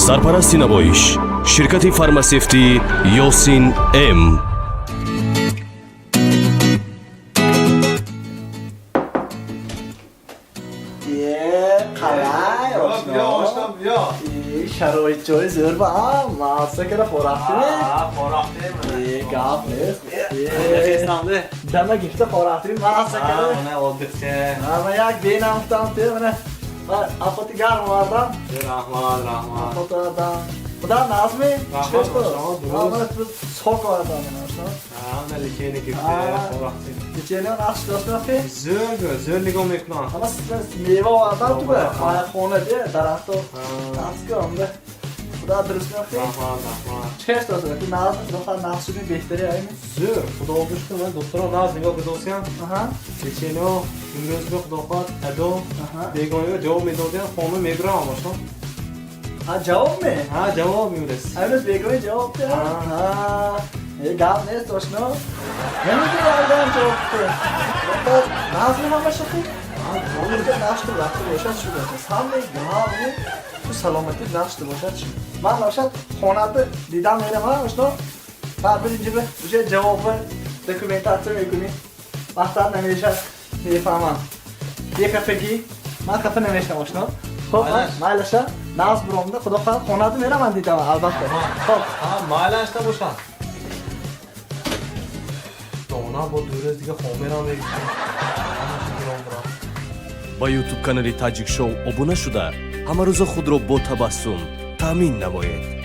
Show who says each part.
Speaker 1: سرپرستی نمایش شرکت فارماسیفتی یاسین ام.
Speaker 2: شرایط جای زیر با هم ماسه که خوراکتی گاف نیست دمه گفته خوراکتی ماسه که من یک دین افتم تی من افتی گرم آوردم افتی آوردم خدا نازمی چیست تو؟ من سوک آوردم لیچینه نقش دست نخی؟
Speaker 3: زور نگاه میکنم
Speaker 2: اما میوه آوردم تو به خونه دیه درخت و نقش کنم ده خدا درست نخی؟ چیست تو؟ تو نقش نقشونی بهتری هایمی؟
Speaker 3: زور خدا بش کنم من دکترم ناز نگاه بدوسیم لیچینه امروز به خدا خواهد ادو بیگانی رو جواب میدادیم خونه میگرم باشم
Speaker 2: ها جواب می؟
Speaker 3: ها جواب میرس
Speaker 2: امروز بیگانی جواب ده؟ یه گام نیست دوشنو؟ نمیدونی آدم جواب ده نازمی همه شخی؟ که نشته وقتی باشد شده است همه گامی تو سلامتی نشته باشد شد من باشد خونت دیدم میرم ها اشنا بعد بریم جبه بشه جواب دکومنتاتو میکنی وقتا نمیشه میفهمم یه کفگی من کفه نمیشم اشنا خب مایلشه ناز برامده خدا خواهد خونت میرم من دیدم البته خب
Speaker 3: مایلش نباشن دونا با دورز دیگه خونه را میگیشن
Speaker 1: با یوتیوب کانال تاجیک شو ابونه شده همه روز خود را با تبسم تامین نمایید.